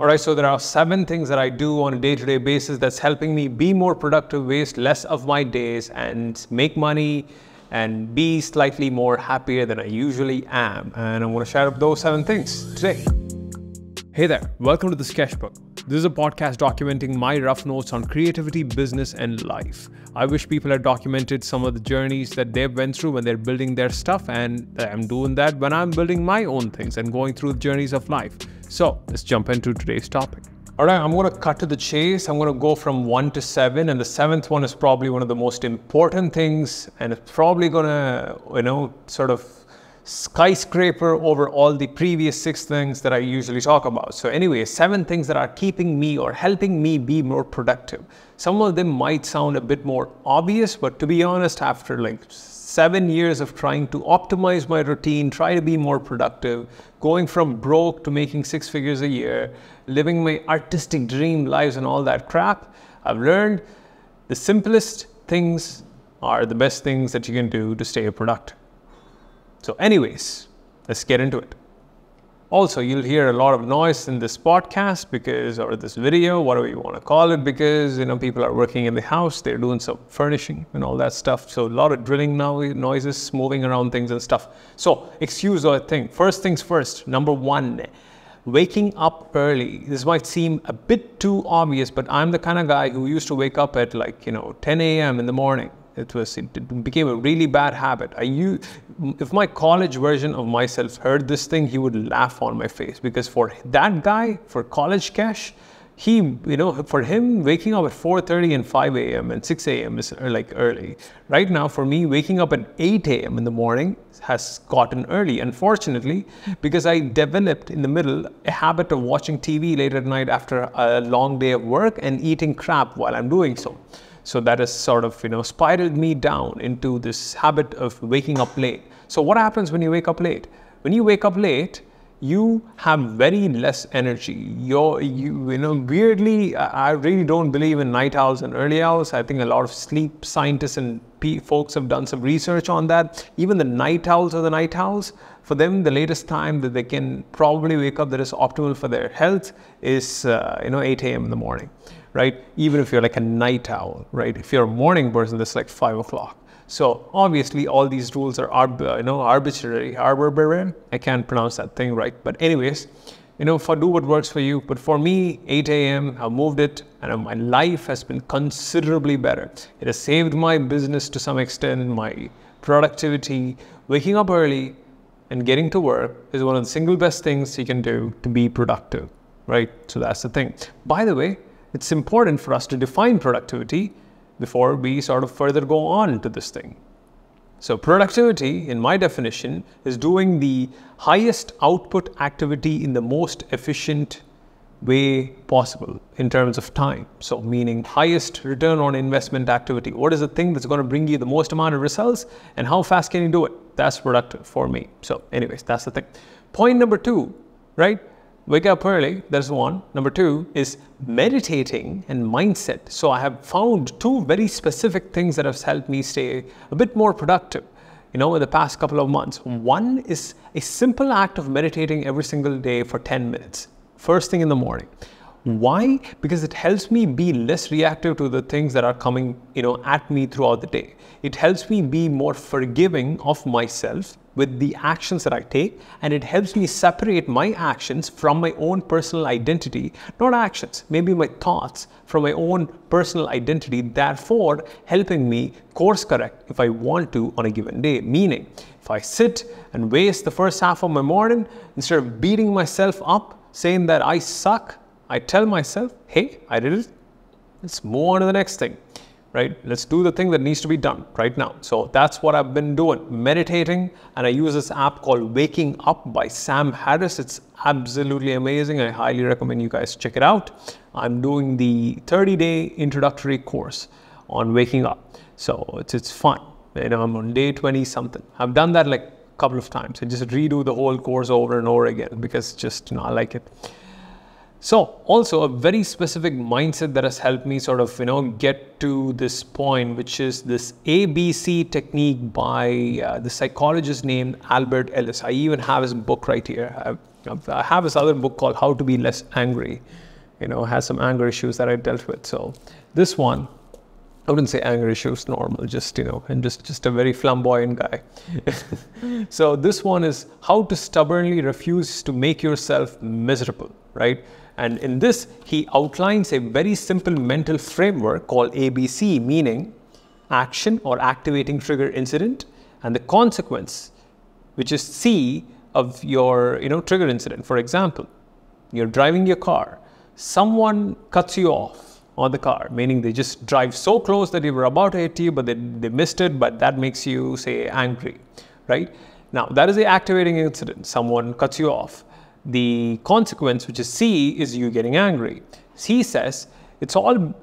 All right, so there are 7 things that I do on a day-to-day basis that's helping me be more productive, waste less of my days, and make money and be slightly more happier than I usually am. And I'm going to share up those 7 things today. Hey there, welcome to The Sketchbook. This is a podcast documenting my rough notes on creativity, business, and life. I wish people had documented some of the journeys that they've went through when they're building their stuff, and I'm doing that when I'm building my own things and going through the journeys of life. So let's jump into today's topic. All right, I'm going to cut to the chase. I'm going to go from 1 to 7, and the 7th one is probably one of the most important things, and it's probably going to, sort of skyscraper over all the previous 6 things that I usually talk about. So anyway, 7 things that are keeping me or helping me be more productive. Some of them might sound a bit more obvious, but to be honest, after like 7 years of trying to optimize my routine, try to be more productive, going from broke to making 6 figures a year, living my artistic dream lives and all that crap, I've learned the simplest things are the best things that you can do to stay productive. So anyways, let's get into it. Also, you'll hear a lot of noise in this podcast or this video, whatever you want to call it, because, people are working in the house, they're doing some furnishing and all that stuff. So a lot of drilling now, noises, moving around things and stuff. So excuse that thing. First things first, number 1, waking up early. This might seem a bit too obvious, but I'm the kind of guy who used to wake up at 10 a.m. in the morning. It became a really bad habit. If my college version of myself heard this thing, he would laugh on my face, because for that guy, for college cash, for him, waking up at 4:30 and 5 a.m. and 6 a.m. is like early. Right now, for me, waking up at 8 a.m. in the morning has gotten early, unfortunately, because I developed in the middle a habit of watching TV late at night after a long day of work and eating crap while I'm doing so. So that has sort of, spiraled me down into this habit of waking up late. So what happens when you wake up late? When you wake up late, you have very less energy. Weirdly, I really don't believe in night owls and early owls. I think a lot of sleep scientists and folks have done some research on that. Even the night owls or the night owls, for them, the latest time that they can probably wake up that is optimal for their health is, 8 a.m. in the morning. Right? Even if you're like a night owl, right? If you're a morning person, that's like 5 o'clock. So obviously all these rules are arbitrary. I can't pronounce that thing right. But anyways, do what works for you. But for me, 8 a.m., I've moved it, and my life has been considerably better. It has saved my business to some extent, my productivity. Waking up early and getting to work is one of the single best things you can do to be productive, right? So that's the thing. By the way, it's important for us to define productivity before we sort of further go on to this thing. So productivity, in my definition, is doing the highest output activity in the most efficient way possible in terms of time. So meaning highest return on investment activity. What is the thing that's going to bring you the most amount of results, and how fast can you do it? That's productive for me. So anyways, that's the thing. Point number 2, right? Wake up early, that's 1. Number 2 is meditating and mindset. So I have found 2 very specific things that have helped me stay a bit more productive, in the past couple of months. 1 is a simple act of meditating every single day for 10 minutes, first thing in the morning. Why? Because it helps me be less reactive to the things that are coming, at me throughout the day. It helps me be more forgiving of myself with the actions that I take, and it helps me separate my actions from my own personal identity, not actions, maybe my thoughts from my own personal identity, therefore helping me course correct if I want to on a given day. Meaning, if I sit and waste the first half of my morning, instead of beating myself up, saying that I suck, I tell myself, hey, I did it. Let's move on to the next thing, right? Let's do the thing that needs to be done right now. So that's what I've been doing, meditating. And I use this app called Waking Up by Sam Harris. It's absolutely amazing. I highly recommend you guys check it out. I'm doing the 30-day introductory course on waking up. So it's fun. I'm on day 20 something. I've done that like a couple of times. I just redo the whole course over and over again because I like it. So also a very specific mindset that has helped me sort of, get to this point, which is this ABC technique by the psychologist named Albert Ellis. I even have his book right here. I have this other book called How to Be Less Angry. Has some anger issues that I dealt with. So this one, I wouldn't say anger issues, normal, just, and just a very flamboyant guy. So this one is how to stubbornly refuse to make yourself miserable, right? And in this, he outlines a very simple mental framework called ABC, meaning action or activating trigger incident, and the consequence, which is C of your, trigger incident. For example, you're driving your car, someone cuts you off on the car, meaning they just drive so close that they were about to hit you, but they missed it, but that makes you, say, angry, right? Now, that is the activating incident. Someone cuts you off. The consequence, which is C, is you getting angry. He says it's all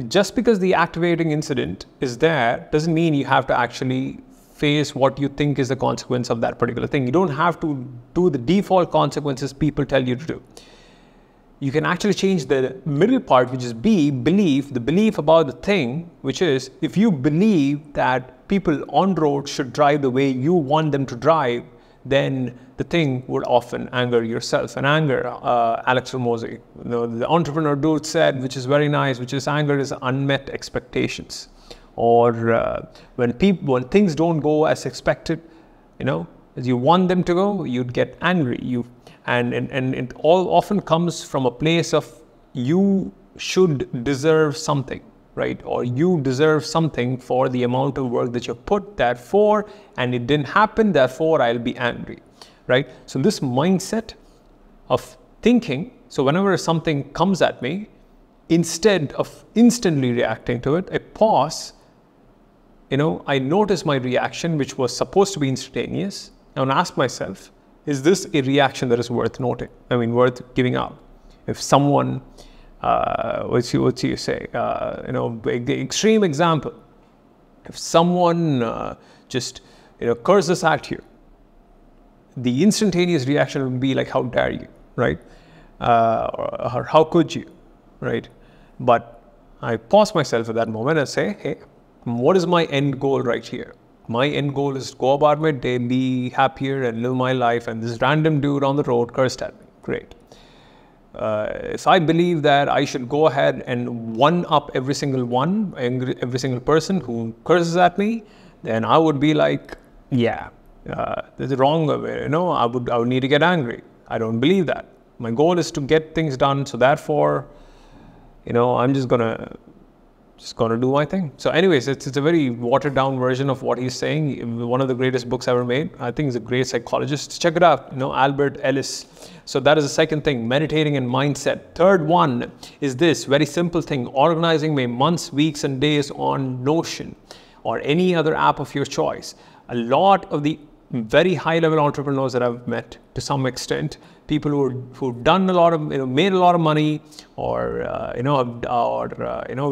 just because the activating incident is there doesn't mean you have to actually face what you think is the consequence of that particular thing. You don't have to do the default consequences people tell you to do. You can actually change the middle part, which is B, belief, the belief about the thing, which is if you believe that people on road should drive the way you want them to drive, then the thing would often anger yourself. And anger, Alex Hormozi, the entrepreneur dude said, which is very nice, which is anger is unmet expectations. Or when things don't go as expected, as you want them to go, you'd get angry. And it all often comes from a place of you should deserve something, right? Or you deserve something for the amount of work that you put that for, and it didn't happen, therefore I'll be angry, right? So this mindset of thinking, so whenever something comes at me, instead of instantly reacting to it, I pause, I notice my reaction, which was supposed to be instantaneous, and ask myself, is this a reaction that is worth noting? Worth giving out? If someone, what you say? The extreme example. If someone just, curses at you, the instantaneous reaction would be like, how dare you, right? Or how could you, right? But I pause myself at that moment and say, hey, what is my end goal right here? My end goal is to go about my day, be happier and live my life, and this random dude on the road cursed at me. Great. If I believe that I should go ahead and one-up every single person who curses at me, then I would be like, yeah, this is wrong. I would need to get angry. I don't believe that. My goal is to get things done, so therefore, I'm just gonna do my thing. So anyways, it's a very watered down version of what he's saying. One of the greatest books ever made. I think he's a great psychologist. Check it out, Albert Ellis. So that is the second thing, meditating and mindset. Third one is this very simple thing, organizing my months, weeks, and days on Notion or any other app of your choice. A lot of the very high-level entrepreneurs that I've met, to some extent, people who've done a lot of, made a lot of money, or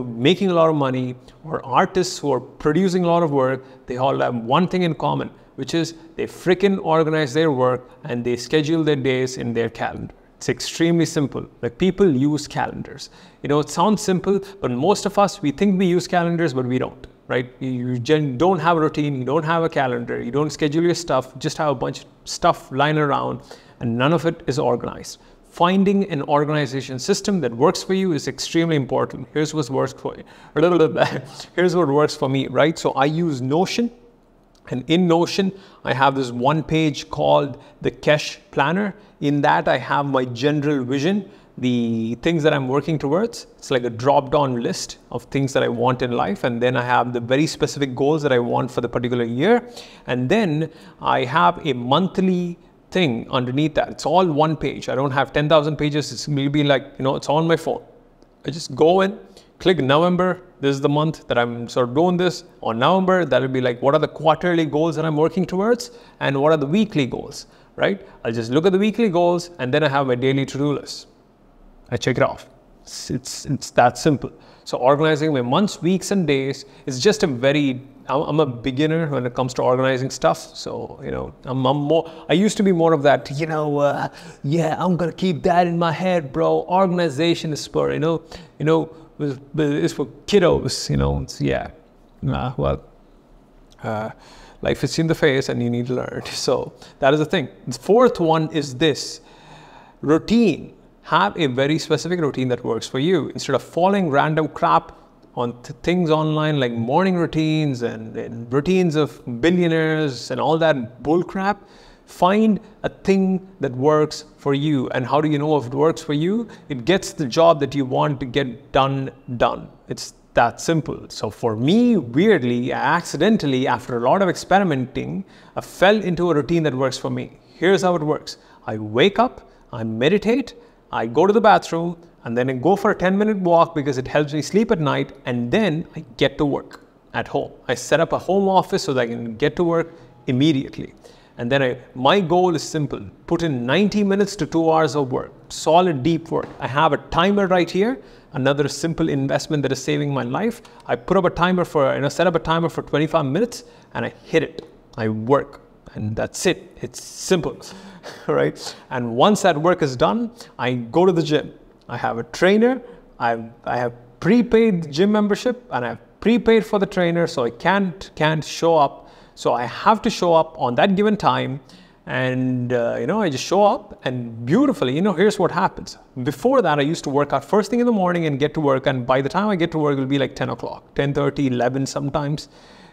making a lot of money, or artists who are producing a lot of work, they all have one thing in common, which is they freaking organize their work and they schedule their days in their calendar. It's extremely simple. Like, people use calendars. It sounds simple, but most of us, we think we use calendars, but we don't. Right? You don't have a routine, you don't have a calendar, you don't schedule your stuff, just have a bunch of stuff lying around, and none of it is organized. Finding an organization system that works for you is extremely important. Here's what works for you. Here's what works for me, right? So I use Notion, and in Notion, I have this one page called the Kesh Planner. In that, I have my general vision, the things that I'm working towards. It's like a drop-down list of things that I want in life, and then I have the very specific goals that I want for the particular year, and then I have a monthly thing underneath that. It's all one page. I don't have 10,000 pages. It's maybe like, it's on my phone. I just go in, click November. This is the month that I'm sort of doing this. On November, that'll be like, what are the quarterly goals that I'm working towards, and what are the weekly goals, right? I'll just look at the weekly goals, and then I have my daily to-do list. I check it off. It's that simple. So organizing my months, weeks, and days is just I'm a beginner when it comes to organizing stuff. So, I used to be more of that, yeah, I'm going to keep that in my head, bro. Organization is for, it's for kiddos, life is in the face and you need to learn. So that is the thing. The fourth one is this: routine. Have a very specific routine that works for you. Instead of following random crap on things online like morning routines and routines of billionaires and all that bull crap, find a thing that works for you. And how do you know if it works for you? It gets the job that you want to get done. It's that simple. So for me, weirdly, accidentally, after a lot of experimenting, I fell into a routine that works for me. Here's how it works. I wake up, I meditate, I go to the bathroom, and then I go for a 10-minute walk because it helps me sleep at night, and then I get to work at home. I set up a home office so that I can get to work immediately. And then my goal is simple: put in 90 minutes to 2 hours of work, solid deep work. I have a timer right here, another simple investment that is saving my life. I put up a timer set up a timer for 25 minutes and I hit it. I work, and that's it. It's simple. Right? And once that work is done, I go to the gym. I have a trainer. I have prepaid gym membership, and I have prepaid for the trainer, so I can't show up. So I have to show up on that given time, and I just show up, and beautifully, here's what happens. Before that, I used to work out first thing in the morning and get to work, and by the time I get to work, it'll be like 10 o'clock, 10:30, 11 sometimes.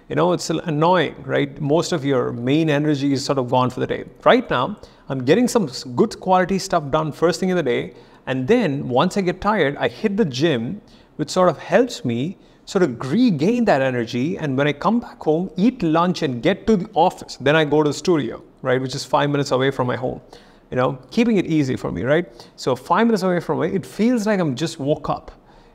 It's annoying, right? Most of your main energy is sort of gone for the day. Right now, I'm getting some good quality stuff done first thing in the day. And then once I get tired, I hit the gym, which sort of helps me sort of regain that energy. And when I come back home, eat lunch and get to the office, then I go to the studio, right? Which is 5 minutes away from my home. Keeping it easy for me, right? So 5 minutes away from it feels like I'm just woke up.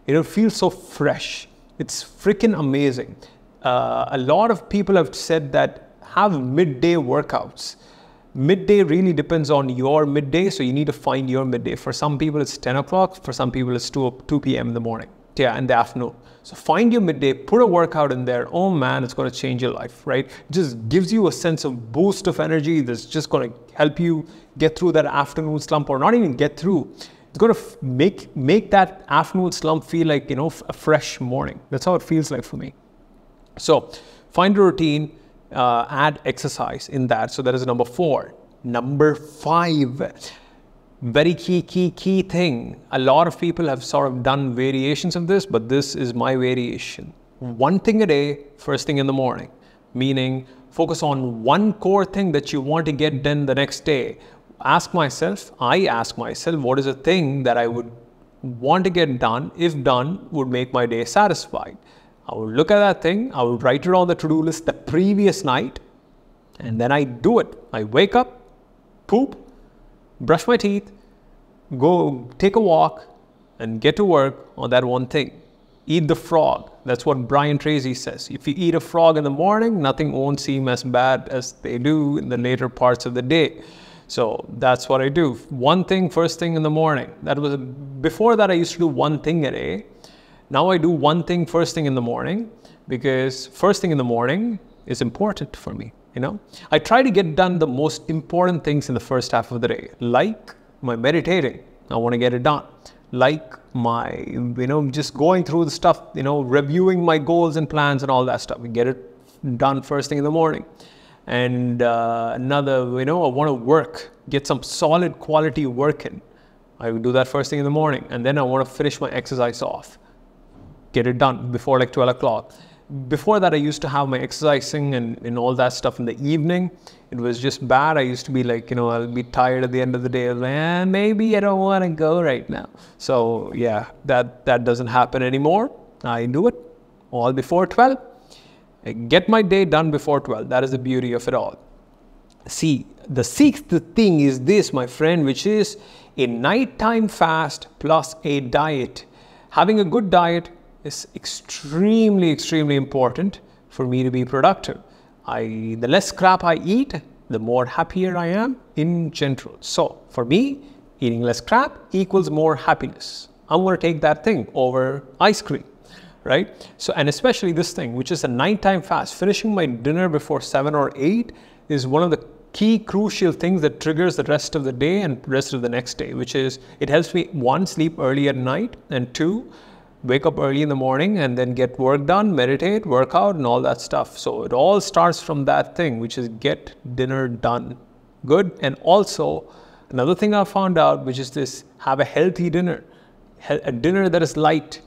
It feels so fresh. It's freaking amazing. A lot of people have said that have midday workouts. Midday really depends on your midday, so you need to find your midday. For some people, it's 10 o'clock. For some people, it's 2 p.m. in the morning. Yeah, in the afternoon. So find your midday, put a workout in there. Oh man, it's going to change your life, right? It just gives you a sense of boost of energy that's just going to help you get through that afternoon slump, or not even get through. It's going to make that afternoon slump feel like, a fresh morning. That's how it feels like for me. So find a routine, add exercise in that. So that is number 4. Number 5, very key thing. A lot of people have sort of done variations of this, but this is my variation. One thing a day, first thing in the morning, meaning focus on one core thing that you want to get done the next day. I ask myself, what is a thing that I would want to get done, if done, would make my day satisfied? I would look at that thing, I would write it on the to-do list the previous night, and then I do it. I wake up, poop, brush my teeth, go take a walk, and get to work on that one thing. Eat the frog. That's what Brian Tracy says. If you eat a frog in the morning, nothing won't seem as bad as they do in the later parts of the day. So that's what I do. One thing, first thing in the morning. Before that, I used to do one thing a day. Now I do one thing first thing in the morning, because first thing in the morning is important for me. I try to get done the most important things in the first half of the day, like my meditating. I want to get it done. Like my, just going through the stuff, reviewing my goals and plans and all that stuff. We get it done first thing in the morning. And another, I want to work, get some solid quality work in. I do that first thing in the morning. And then I want to finish my exercise off. Get it done before like 12 o'clock. Before that, I used to have my exercising and all that stuff in the evening. It was just bad. I used to be like, I'll be tired at the end of the day. I was like, maybe I don't want to go right now. So yeah, that doesn't happen anymore. I do it all before 12. I get my day done before 12. That is the beauty of it all. See, the 6th thing is this, my friend, which is a nighttime fast plus a diet. Having a good diet is extremely important for me to be productive. The less crap I eat, the more happier I am in general. So for me, eating less crap equals more happiness. I'm going to take that thing over ice cream, right? So, and especially this thing, which is a nighttime fast, finishing my dinner before 7 or 8 is one of the key crucial things that triggers the rest of the day and rest of the next day, which is it helps me, one, sleep early at night, and two, wake up early in the morning and then get work done, meditate, work out, and all that stuff. So it all starts from that thing, which is get dinner done. Good. And also another thing I found out, which is this: have a healthy dinner, a dinner that is light,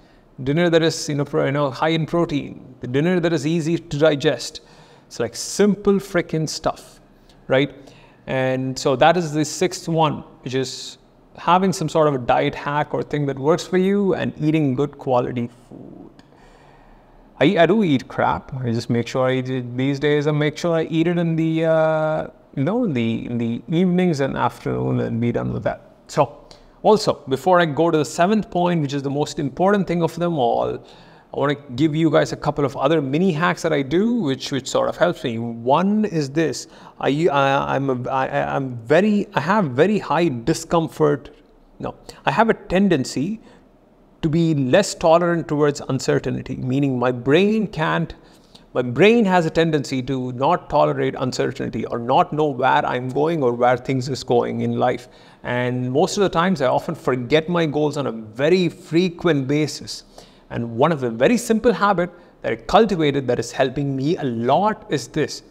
dinner that is high in protein, the dinner that is easy to digest. It's like simple freaking stuff, right? And so that is the sixth one, which is having some sort of a diet hack or thing that works for you and eating good quality food. I do eat crap. I just make sure I eat it these days. I make sure I eat it in the in the evenings and afternoon and be done with that. So also, before I go to the seventh point, which is the most important thing of them all, I want to give you guys a couple of other mini hacks that I do, which sort of helps me. One is this: I have very high discomfort. No, I have a tendency to be less tolerant towards uncertainty. Meaning, my brain has a tendency to not tolerate uncertainty or not know where I'm going or where things is going in life. And most of the times, I often forget my goals on a very frequent basis. And one of the very simple habit that I cultivated that is helping me a lot is this: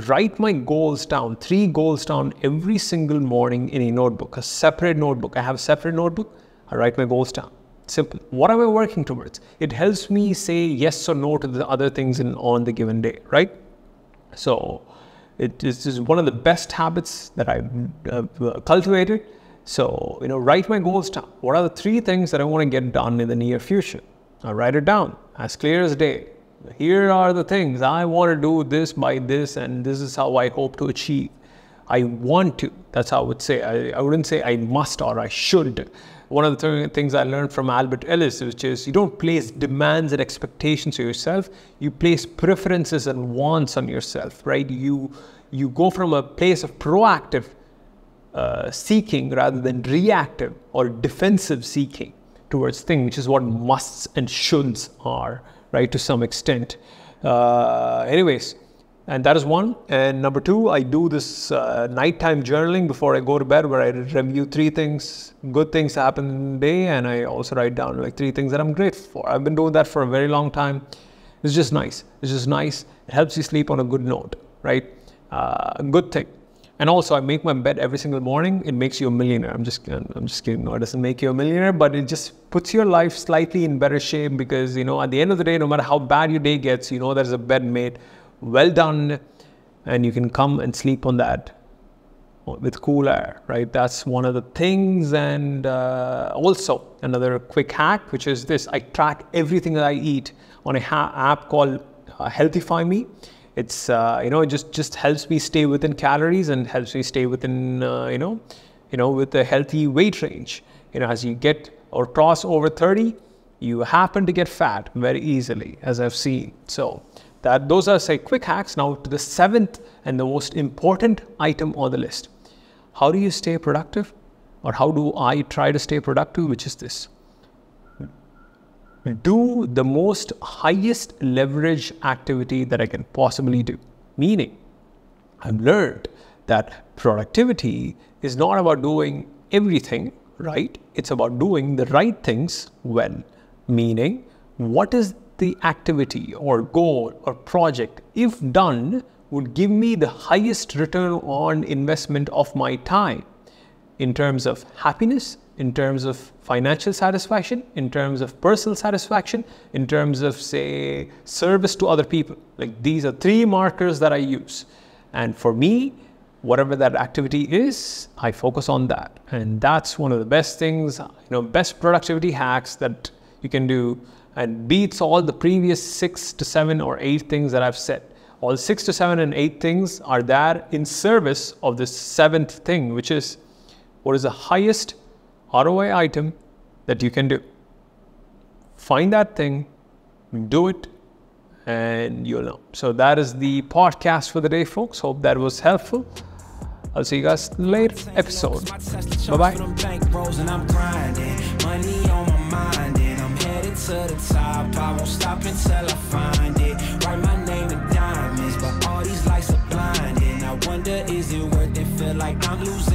write my goals down, 3 goals down every single morning in a notebook, a separate notebook. I have a separate notebook. I write my goals down. Simple. What am I working towards? It helps me say yes or no to the other things on the given day, right? So it is one of the best habits that I've cultivated. So, write my goals down. What are the 3 things that I want to get done in the near future? I write it down as clear as day. Here are the things I want to do, this by this, and this is how I hope to achieve. I want to. That's how I would say. I wouldn't say I must or I should. One of the things I learned from Albert Ellis, which is you don't place demands and expectations on yourself. You place preferences and wants on yourself, right? You go from a place of proactive seeking rather than reactive or defensive seeking towards things, which is what musts and shoulds are, right, to some extent. Anyways, and that is one. And number 2, I do this nighttime journaling before I go to bed, where I review 3 things, good things that happen in the day, and I also write down like 3 things that I'm grateful for. I've been doing that for a very long time. It's just nice. It's just nice. It helps you sleep on a good note, right? Good thing. And also, I make my bed every single morning. It makes you a millionaire. I'm just kidding. No, it doesn't make you a millionaire, but it just puts your life slightly in better shape because, at the end of the day, no matter how bad your day gets, there's a bed made well done, and you can come and sleep on that with cool air, right? That's one of the things. And also, another quick hack, which is this: I track everything that I eat on an app called Healthify Me. It's, it just helps me stay within calories and helps me stay within, with a healthy weight range. As you get or cross over 30, you happen to get fat very easily, as I've seen. So those are, say, quick hacks. Now to the 7th and the most important item on the list. How do you stay productive? Or how do I try to stay productive? Which is this: do the most highest leverage activity that I can possibly do. Meaning, I've learned that productivity is not about doing everything right. It's about doing the right things well. Meaning, what is the activity or goal or project, if done, would give me the highest return on investment of my time in terms of happiness, in terms of financial satisfaction, in terms of personal satisfaction, in terms of, say, service to other people. Like, these are 3 markers that I use. And for me, whatever that activity is, I focus on that. And that's one of the best things, best productivity hacks that you can do, and beats all the previous 6 to 7 or 8 things that I've said. All 6 to 7 and 8 things are there in service of this 7th thing, which is what is the highest ROI item that you can do. Find that thing, do it, and you'll know. So that is the podcast for the day, folks. Hope that was helpful. I'll see you guys later episode. Bye-bye. mind, and I'm headed to the top. I won't stop until I find it. Write my name in diamonds, but all these lights are blinding. I wonder, is it worth it? Feel like I'm losing